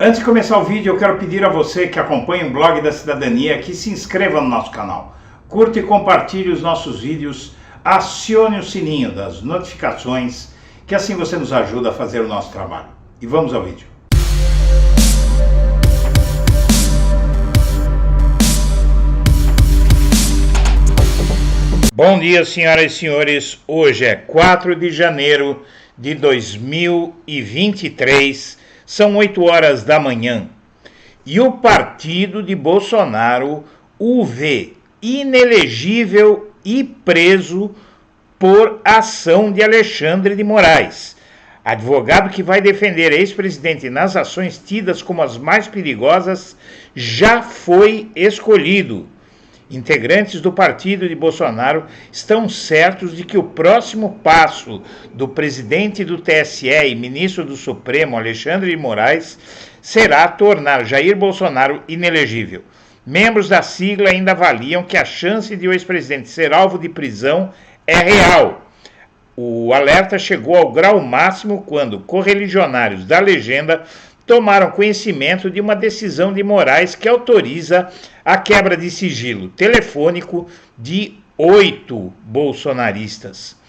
Antes de começar o vídeo, eu quero pedir a você que acompanha o Blog da Cidadania que se inscreva no nosso canal, curta e compartilhe os nossos vídeos, acione o sininho das notificações, que assim você nos ajuda a fazer o nosso trabalho. E vamos ao vídeo. Bom dia, senhoras e senhores. Hoje é 4 de janeiro de 2023, são 8 horas da manhã. E o partido de Bolsonaro o vê inelegível e preso por ação de Alexandre de Moraes, advogado que vai defender ex-presidente nas ações tidas como as mais perigosas, já foi escolhido. Integrantes do partido de Bolsonaro estão certos de que o próximo passo do presidente do TSE e ministro do Supremo, Alexandre de Moraes, será tornar Jair Bolsonaro inelegível. Membros da sigla ainda avaliam que a chance de o ex-presidente ser alvo de prisão é real. O alerta chegou ao grau máximo quando correligionários da legenda tomaram conhecimento de uma decisão de Moraes que autoriza a quebra de sigilo telefônico de 8 bolsonaristas.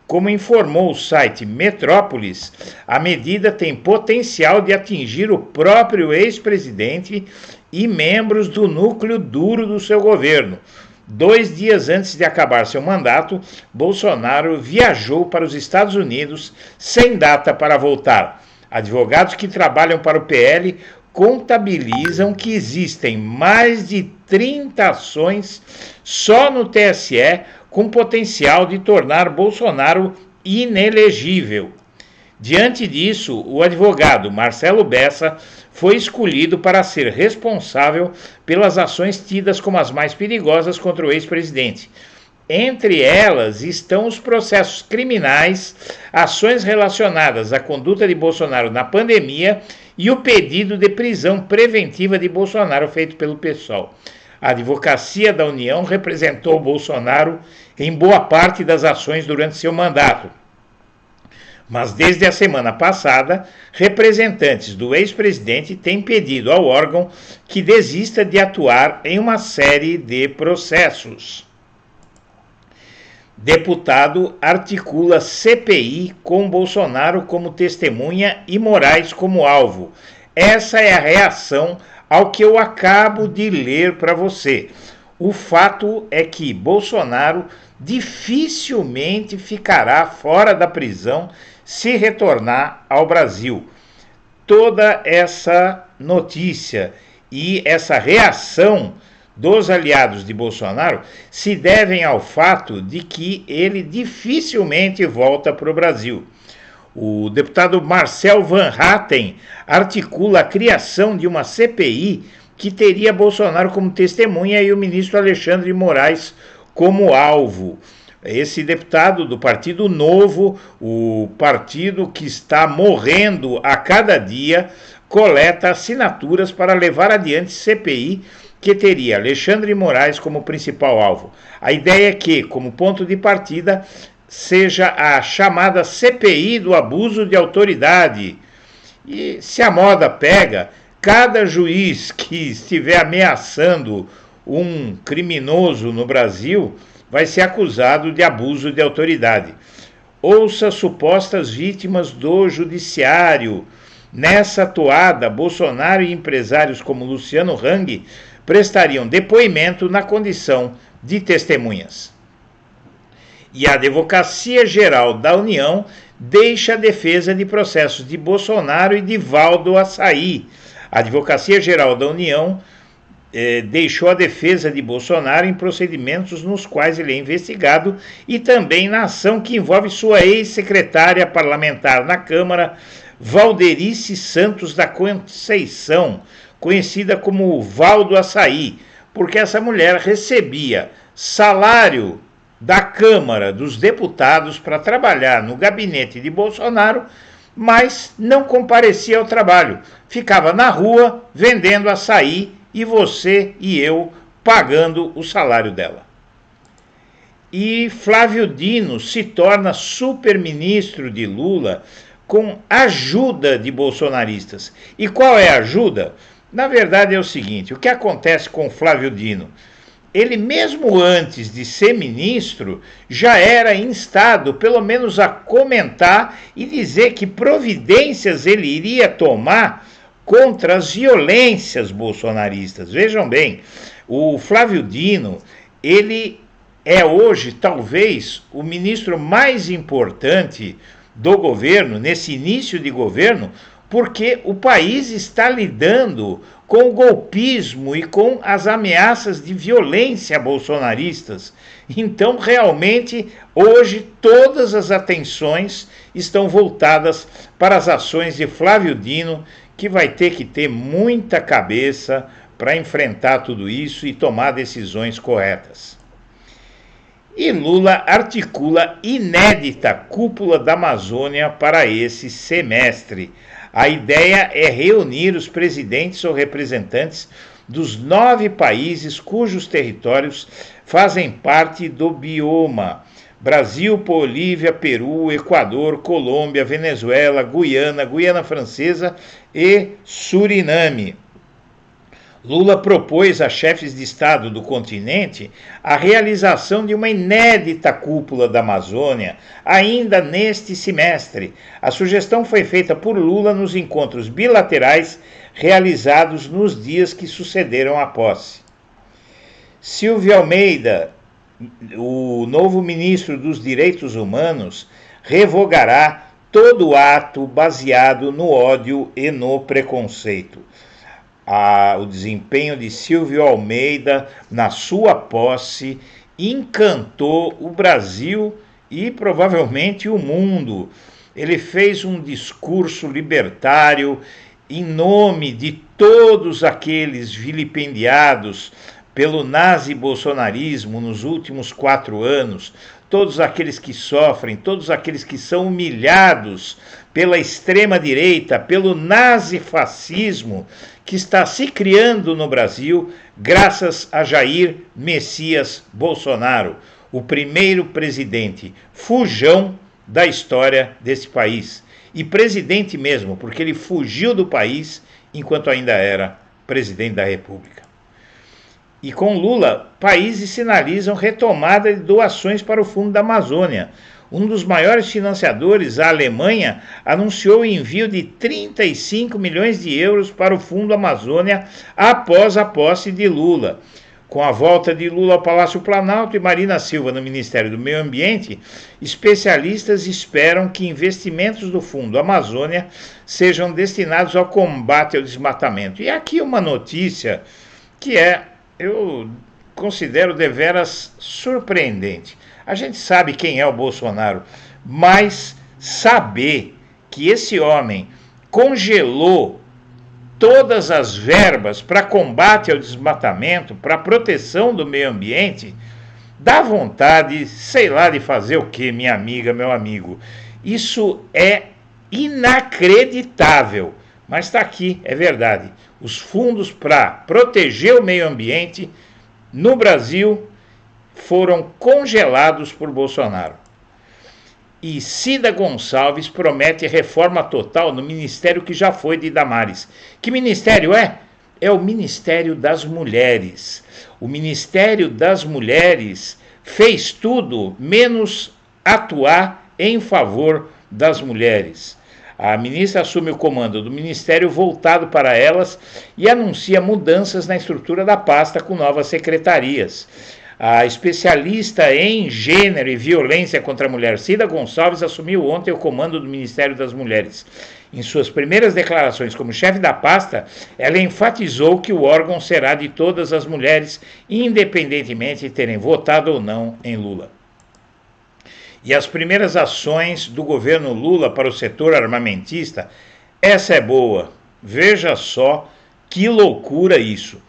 Como informou o site Metrópolis, a medida tem potencial de atingir o próprio ex-presidente e membros do núcleo duro do seu governo. 2 dias antes de acabar seu mandato, Bolsonaro viajou para os Estados Unidos sem data para voltar. Advogados que trabalham para o PL contabilizam que existem mais de 30 ações só no TSE com potencial de tornar Bolsonaro inelegível. Diante disso, o advogado Marcelo Bessa foi escolhido para ser responsável pelas ações tidas como as mais perigosas contra o ex-presidente. Entre elas estão os processos criminais, ações relacionadas à conduta de Bolsonaro na pandemia e o pedido de prisão preventiva de Bolsonaro feito pelo PSOL. A Advocacia da União representou Bolsonaro em boa parte das ações durante seu mandato. Mas desde a semana passada, representantes do ex-presidente têm pedido ao órgão que desista de atuar em uma série de processos. Deputado articula CPI com Bolsonaro como testemunha e Moraes como alvo. Essa é a reação ao que eu acabo de ler para você. O fato é que Bolsonaro dificilmente ficará fora da prisão se retornar ao Brasil. Toda essa notícia e essa reação dos aliados de Bolsonaro se devem ao fato de que ele dificilmente volta para o Brasil. O deputado Marcel Van Hatten articula a criação de uma CPI que teria Bolsonaro como testemunha e o ministro Alexandre de Moraes como alvo. Esse deputado do Partido Novo, o partido que está morrendo a cada dia, coleta assinaturas para levar adiante CPI que teria Alexandre de Moraes como principal alvo. A ideia é que, como ponto de partida, seja a chamada CPI do abuso de autoridade. E se a moda pega, cada juiz que estiver ameaçando um criminoso no Brasil vai ser acusado de abuso de autoridade. Ouça supostas vítimas do judiciário. Nessa toada, Bolsonaro e empresários como Luciano Hang prestariam depoimento na condição de testemunhas. E a Advocacia Geral da União deixa a defesa de processos de Bolsonaro e de Valdo Assaí. A Advocacia Geral da União deixou a defesa de Bolsonaro em procedimentos nos quais ele é investigado e também na ação que envolve sua ex-secretária parlamentar na Câmara, Valderice Santos da Conceição, conhecida como Valdo Assaí, porque essa mulher recebia salário da Câmara dos Deputados para trabalhar no gabinete de Bolsonaro, mas não comparecia ao trabalho, ficava na rua vendendo açaí e você e eu pagando o salário dela. E Flávio Dino se torna superministro de Lula com ajuda de bolsonaristas. E qual é a ajuda? Na verdade é o seguinte, o que acontece com Flávio Dino? Ele mesmo antes de ser ministro, já era instado pelo menos a comentar e dizer que providências ele iria tomar contra as violências bolsonaristas. Vejam bem, o Flávio Dino, ele é hoje talvez o ministro mais importante do governo, nesse início de governo, porque o país está lidando com o golpismo e com as ameaças de violência bolsonaristas. Então, realmente, hoje, todas as atenções estão voltadas para as ações de Flávio Dino, que vai ter que ter muita cabeça para enfrentar tudo isso e tomar decisões corretas. E Lula articula inédita cúpula da Amazônia para esse semestre. A ideia é reunir os presidentes ou representantes dos 9 países cujos territórios fazem parte do bioma: Brasil, Bolívia, Peru, Equador, Colômbia, Venezuela, Guiana, Guiana Francesa e Suriname. Lula propôs a chefes de Estado do continente a realização de uma inédita cúpula da Amazônia ainda neste semestre. A sugestão foi feita por Lula nos encontros bilaterais realizados nos dias que sucederam a posse. Silvio Almeida, o novo ministro dos Direitos Humanos, revogará todo ato baseado no ódio e no preconceito. O desempenho de Silvio Almeida na sua posse encantou o Brasil e provavelmente o mundo. Ele fez um discurso libertário em nome de todos aqueles vilipendiados pelo nazi-bolsonarismo nos últimos 4 anos, todos aqueles que sofrem, todos aqueles que são humilhados pela extrema-direita, pelo nazifascismo que está se criando no Brasil graças a Jair Messias Bolsonaro, o primeiro presidente fujão da história desse país. E presidente mesmo, porque ele fugiu do país enquanto ainda era presidente da República. E com Lula, países sinalizam retomada de doações para o Fundo da Amazônia. Um dos maiores financiadores, a Alemanha, anunciou o envio de 35 milhões de euros para o Fundo Amazônia após a posse de Lula. Com a volta de Lula ao Palácio Planalto e Marina Silva no Ministério do Meio Ambiente, especialistas esperam que investimentos do Fundo Amazônia sejam destinados ao combate ao desmatamento. E aqui uma notícia que eu considero deveras surpreendente. A gente sabe quem é o Bolsonaro, mas saber que esse homem congelou todas as verbas para combate ao desmatamento, para proteção do meio ambiente, dá vontade, sei lá, de fazer o quê, minha amiga, meu amigo. Isso é inacreditável, mas está aqui, é verdade. Os fundos para proteger o meio ambiente no Brasil foram congelados por Bolsonaro. E Cida Gonçalves promete reforma total no ministério que já foi de Damares. Que ministério é? É o Ministério das Mulheres. O Ministério das Mulheres fez tudo menos atuar em favor das mulheres. A ministra assume o comando do ministério voltado para elas e anuncia mudanças na estrutura da pasta com novas secretarias. A especialista em gênero e violência contra a mulher, Cida Gonçalves, assumiu ontem o comando do Ministério das Mulheres. Em suas primeiras declarações como chefe da pasta, ela enfatizou que o órgão será de todas as mulheres, independentemente de terem votado ou não em Lula. E as primeiras ações do governo Lula para o setor armamentista, essa é boa. Veja só que loucura isso.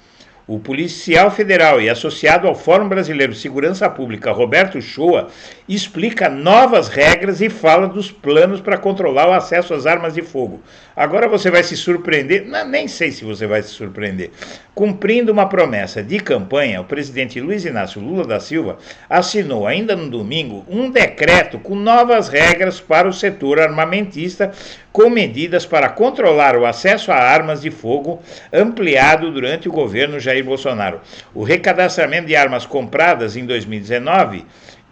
O policial federal e associado ao Fórum Brasileiro de Segurança Pública, Roberto Shoa, explica novas regras e fala dos planos para controlar o acesso às armas de fogo. Agora você vai se surpreender, nem sei se você vai se surpreender, Cumprindo uma promessa de campanha, o presidente Luiz Inácio Lula da Silva assinou ainda no domingo um decreto com novas regras para o setor armamentista, com medidas para controlar o acesso a armas de fogo ampliado durante o governo Jair Bolsonaro. O recadastramento de armas compradas em 2019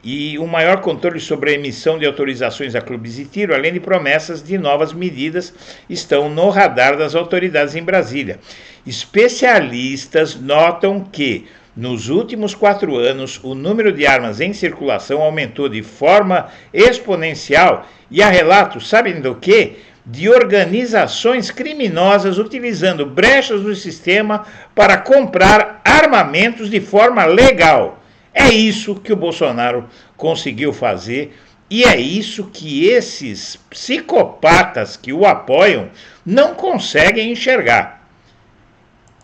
e um maior controle sobre a emissão de autorizações a clubes de tiro, além de promessas de novas medidas, estão no radar das autoridades em Brasília. Especialistas notam que, nos últimos 4 anos, o número de armas em circulação aumentou de forma exponencial e há relatos, sabem do quê? De organizações criminosas utilizando brechas do sistema para comprar armamentos de forma legal. É isso que o Bolsonaro conseguiu fazer e é isso que esses psicopatas que o apoiam não conseguem enxergar.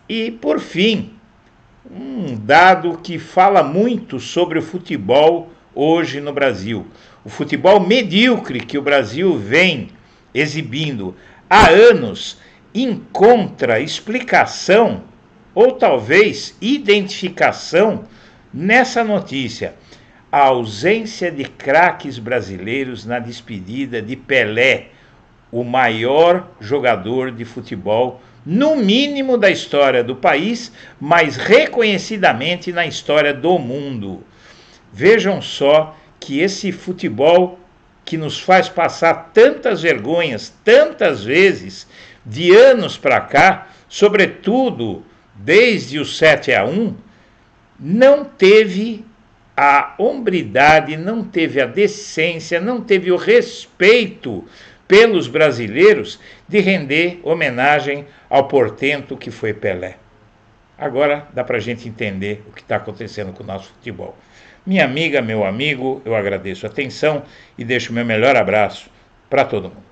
E, por fim, um dado que fala muito sobre o futebol hoje no Brasil. O futebol medíocre que o Brasil vem exibindo há anos encontra explicação ou talvez identificação nessa notícia: a ausência de craques brasileiros na despedida de Pelé, o maior jogador de futebol, no mínimo da história do país, mas reconhecidamente na história do mundo. Vejam só que esse futebol que nos faz passar tantas vergonhas, tantas vezes, de anos para cá, sobretudo desde o 7-1, não teve a hombridade, não teve a decência, não teve o respeito pelos brasileiros de render homenagem ao portento que foi Pelé. Agora dá para a gente entender o que está acontecendo com o nosso futebol. Minha amiga, meu amigo, eu agradeço a atenção e deixo o meu melhor abraço para todo mundo.